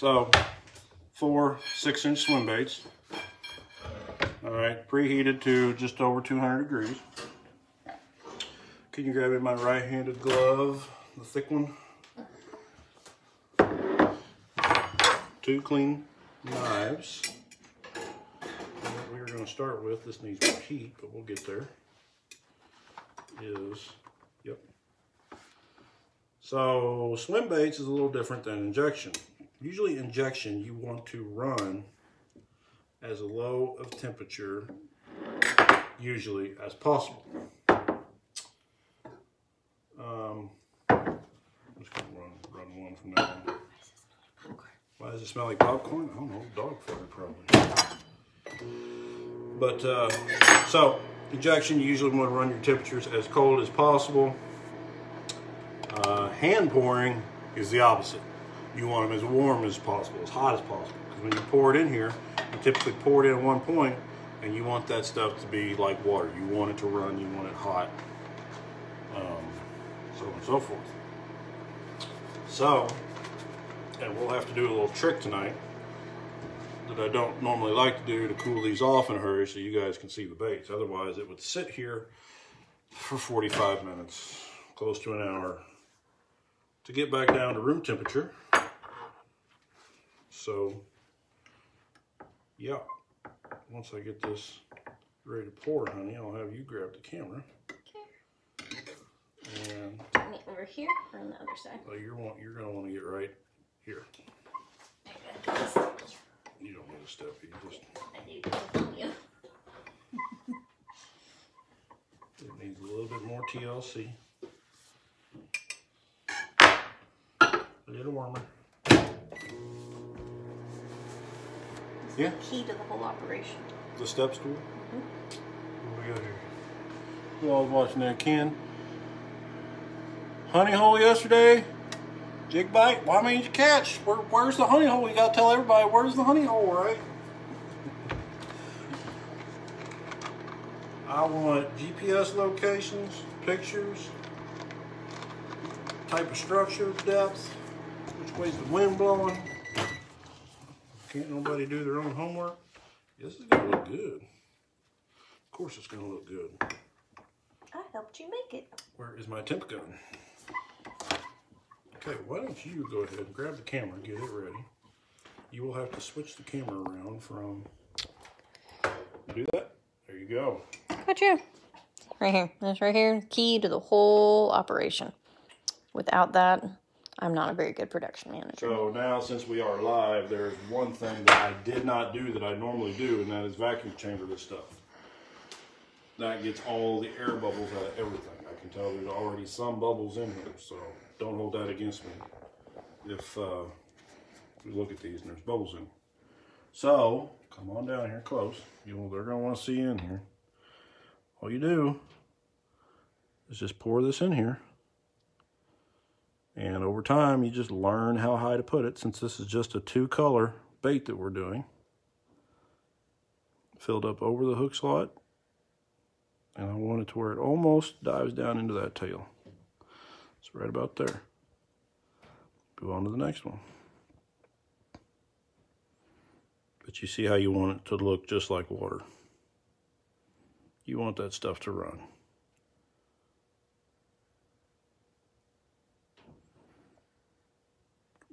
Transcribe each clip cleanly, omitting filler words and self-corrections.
So 4 6-inch swim baits. All right, preheated to just over 200 degrees. Can you grab in my right-handed glove, the thick one? 2 clean knives. And what we're going to start with, this needs more heat, but we'll get there, is, yep. So swim baits is a little different than injection. Usually injection, you want to run as low of temperature, usually, as possible. I'm just going to run one from now on. Why does it smell like popcorn? I don't know, dog food probably. But, so, injection, you usually want to run your temperatures as cold as possible. Hand pouring is the opposite. You want them as warm as possible, as hot as possible. Because when you pour it in here, you typically pour it in at one point, and you want that stuff to be like water. You want it to run, you want it hot, so on and so forth. So, and we'll have to do a little trick tonight that I don't normally like to do to cool these off in a hurry so you guys can see the baits. Otherwise, it would sit here for 45 minutes, close to an hour, to get back down to room temperature. So, yeah, once I get this ready to pour, honey, I'll have you grab the camera. Okay. And over here or on the other side? Well, you're going to want to get right here. You don't need a step. You just. I do. Yeah. It needs a little bit more TLC. A little warmer. Yeah. Key to the whole operation. The step stool. What we got here? Who all was watching that? Ken. Honey hole yesterday. Jig bite. Why didn't you catch? Where's the honey hole? You gotta tell everybody where's the honey hole, right? I want GPS locations, pictures, type of structure, depth, which way's the wind blowing. Can't nobody do their own homework? This is gonna look good. Of course it's gonna look good. I helped you make it. Where is my temp gun? Okay, why don't you go ahead and grab the camera, get it ready. You will have to switch the camera around from, do that? There you go. Gotcha. Right here. That's right here. Key to the whole operation. Without that, I'm not a very good production manager. So now, since we are live, there's one thing that I did not do that I normally do, and that is vacuum chamber this stuff. That gets all the air bubbles out of everything. I can tell there's already some bubbles in here, so don't hold that against me if we look at these and there's bubbles in. So, come on down here close. They're going to want to see in here. All you do is just pour this in here. And over time, you just learn how high to put it, since this is just a 2-color bait that we're doing. Filled up over the hook slot. And I want it to where it almost dives down into that tail. It's right about there. Go on to the next one. But you see how you want it to look just like water. You want that stuff to run.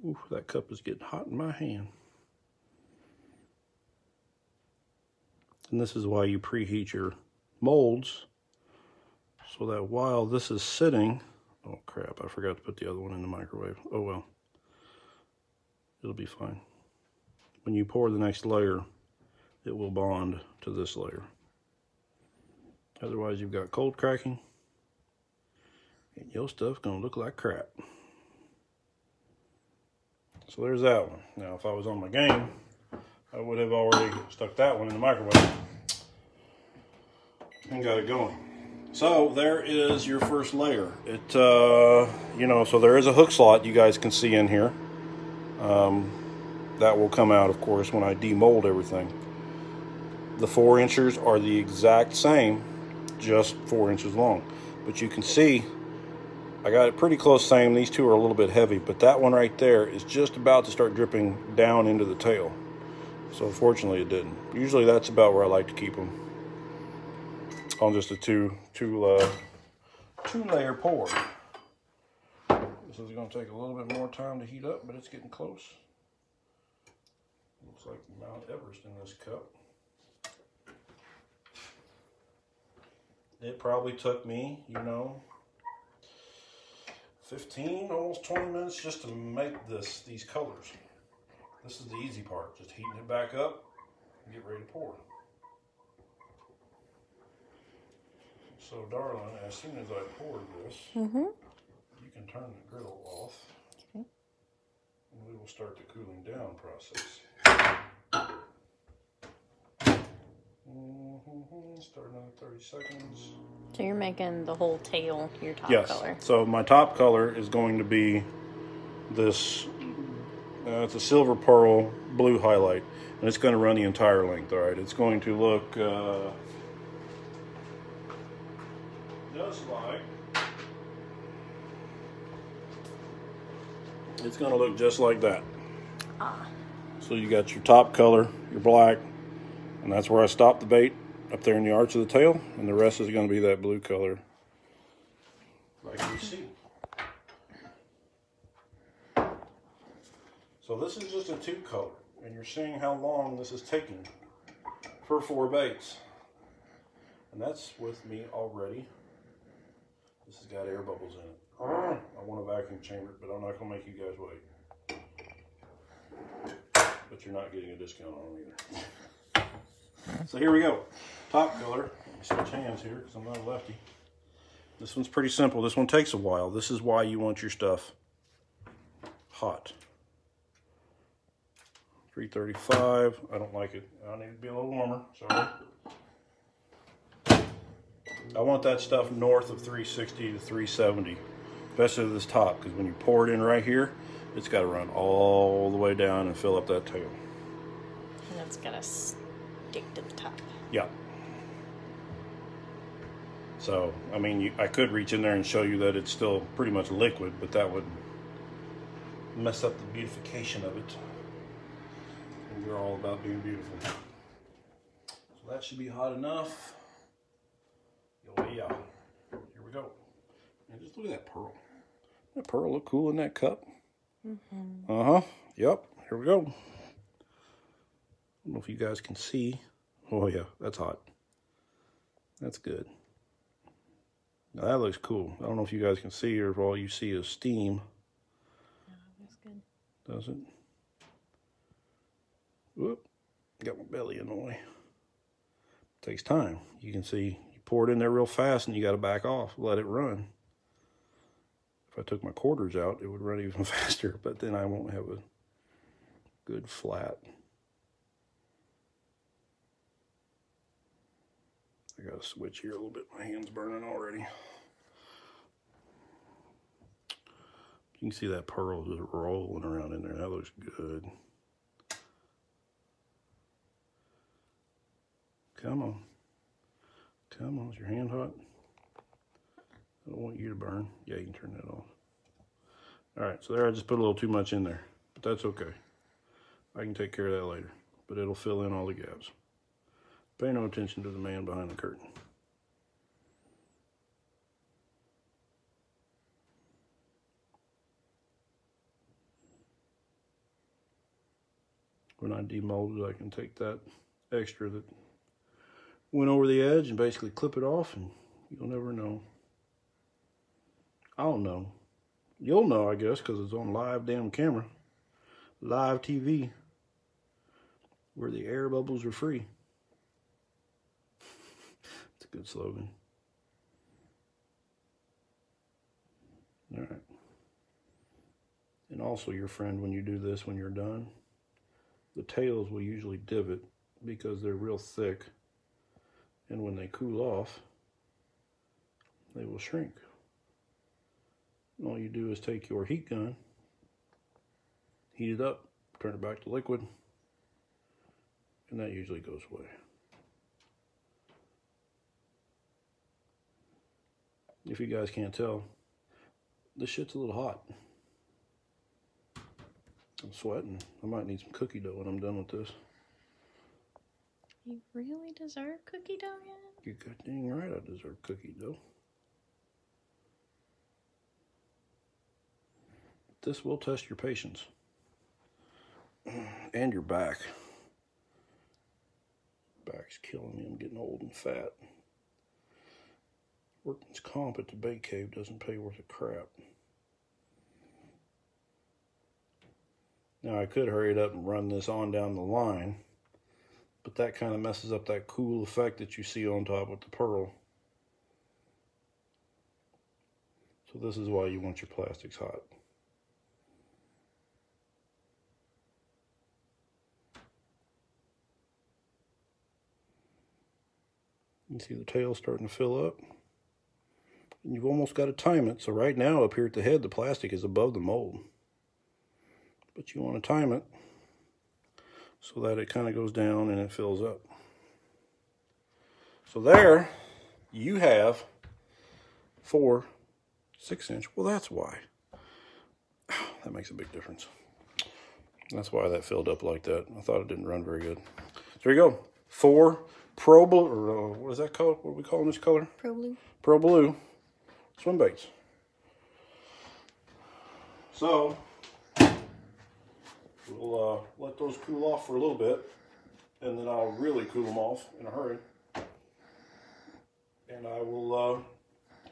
Ooh, that cup is getting hot in my hand. And this is why you preheat your molds, so that while this is sitting, oh crap, I forgot to put the other one in the microwave. Oh well, it'll be fine. When you pour the next layer, it will bond to this layer. Otherwise, you've got cold cracking, and your stuff's gonna look like crap. So there's that one. Now, if I was on my game, I would have already stuck that one in the microwave and got it going. So there is your first layer. It, you know, so there is a hook slot you guys can see in here. That will come out, of course, when I demold everything. The 4 inchers are the exact same, just 4 inches long. But you can see I got it pretty close same. These two are a little bit heavy, but that one right there is just about to start dripping down into the tail. So unfortunately it didn't. Usually that's about where I like to keep them. On just a two layer pour. This is going to take a little bit more time to heat up, but it's getting close. Looks like Mount Everest in this cup. It probably took me, 15, almost 20 minutes just to make these colors. This is the easy part, just heating it back up and get ready to pour. So darling, as soon as I poured this, you can turn the griddle off, and we will start the cooling down process. Start another 30 seconds. So you're making the whole tail your top color? Yes. So my top color is going to be this, it's a silver pearl blue highlight, and it's going to run the entire length, all right? It's going to look just like, it's going to look just like that. So you got your top color, your black, and that's where I stopped the bait, up there in the arch of the tail, and the rest is going to be that blue color, like you see. So this is just a 2 color, and you're seeing how long this is taking for 4 baits. And that's with me already. This has got air bubbles in it. I want to vacuum chamber it, but I'm not going to make you guys wait. But you're not getting a discount on them either. So here we go. Top color. Let me switch hands here because I'm not a lefty. This one's pretty simple. This one takes a while. This is why you want your stuff hot. 335. I don't like it. I need to be a little warmer. Sorry. I want that stuff north of 360 to 370, especially this top, because when you pour it in right here, it's got to run all the way down and fill up that tail. And it's got to stick to the top. Yeah. So, I mean, I could reach in there and show you that it's still pretty much liquid, but that would mess up the beautification of it. And we're all about being beautiful. So that should be hot enough. Oh yeah. Here we go. And just look at that pearl. That pearl look cool in that cup. Uh-huh. Yep. Here we go. I don't know if you guys can see. Oh yeah, that's hot. That's good. Now that looks cool. I don't know if you guys can see or if all you see is steam. No, that's good. Does it? Whoop. Got my belly in the way. Takes time. You can see you pour it in there real fast and you got to back off, let it run. If I took my quarters out, it would run even faster, but then I won't have a good flat. I got to switch here a little bit. My hand's burning already. You can see that pearl just rolling around in there. That looks good. Come on. Come on. Is your hand hot? I don't want you to burn. Yeah, you can turn that off. All right, so there I just put a little too much in there, but that's okay. I can take care of that later, but it'll fill in all the gaps. Pay no attention to the man behind the curtain. When I demold it, I can take that extra that went over the edge and basically clip it off, and you'll never know. I'll know. You'll know, I guess, because it's on live damn camera. Live TV. Where the air bubbles are free. It's a good slogan. All right. And also, your friend, when you do this, when you're done, the tails will usually divot because they're real thick. And when they cool off, they will shrink. And all you do is take your heat gun, heat it up, turn it back to liquid, and that usually goes away. If you guys can't tell, this shit's a little hot. I'm sweating. I might need some cookie dough when I'm done with this. You really deserve cookie dough yet? You're good dang right I deserve cookie dough. This will test your patience. And your back. Back's killing me. I'm getting old and fat. Workman's comp at the bait cave doesn't pay worth a crap. Now I could hurry it up and run this on down the line, but that kind of messes up that cool effect that you see on top with the pearl. So this is why you want your plastics hot. You see the tail starting to fill up. And you've almost got to time it. So right now up here at the head, the plastic is above the mold. But you want to time it so that it kind of goes down and it fills up. So there you have 4 6-inch. Well, that's why. That makes a big difference. That's why that filled up like that. I thought it didn't run very good. So there you go. 4 Pro Blue, or what is that color? What are we calling this color? Pro Blue. Pro Blue swim baits. So we'll let those cool off for a little bit, and then I'll really cool them off in a hurry. And I will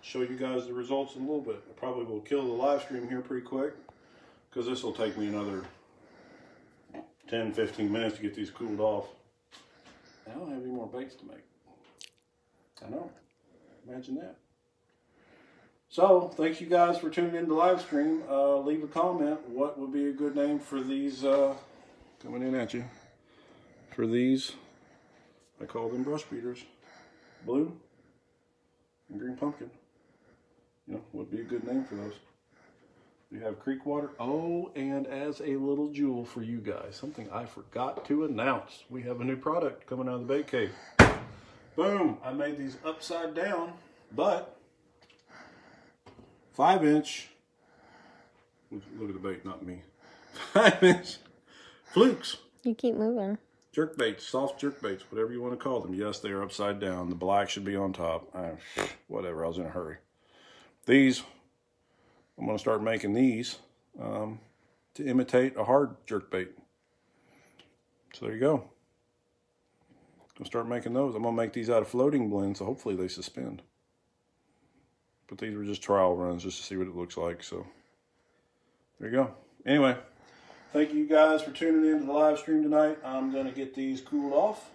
show you guys the results in a little bit. I probably will kill the live stream here pretty quick, because this will take me another 10-15 minutes to get these cooled off. I don't have any more baits to make. I know. Imagine that. So, thanks you guys for tuning in to live stream. Leave a comment. What would be a good name for these, coming in at you. For these, I call them brush beaters. Blue and green pumpkin. You know, would be a good name for those. We have creek water. Oh, and as a little jewel for you guys, something I forgot to announce. We have a new product coming out of the bait cave. Boom! I made these upside down, but 5-inch. Look at the bait, not me. 5-inch flukes. You keep moving. Jerk baits, soft jerk baits, whatever you want to call them. Yes, they are upside down. The black should be on top. Whatever, I was in a hurry. These, I'm going to start making these to imitate a hard jerk bait. So there you go. I'm going to start making those. I'm going to make these out of floating blends, so hopefully they suspend. But these were just trial runs just to see what it looks like. So there you go. Anyway, thank you guys for tuning in to the live stream tonight. I'm going to get these cooled off.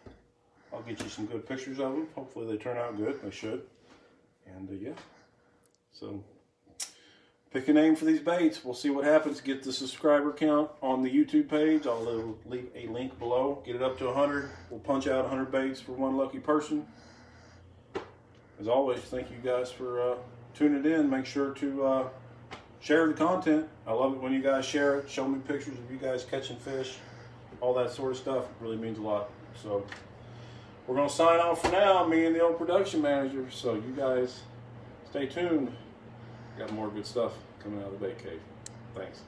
I'll get you some good pictures of them. Hopefully they turn out good. They should. And yeah. So pick a name for these baits. We'll see what happens. Get the subscriber count on the YouTube page. I'll leave a link below. Get it up to 100. We'll punch out 100 baits for one lucky person. As always, thank you guys for tuning in. Make sure to share the content. I love it when you guys share it. Show me pictures of you guys catching fish. All that sort of stuff. It really means a lot. So we're going to sign off for now, me and the old production manager. So you guys stay tuned. Got more good stuff coming out of the bait cave. Thanks.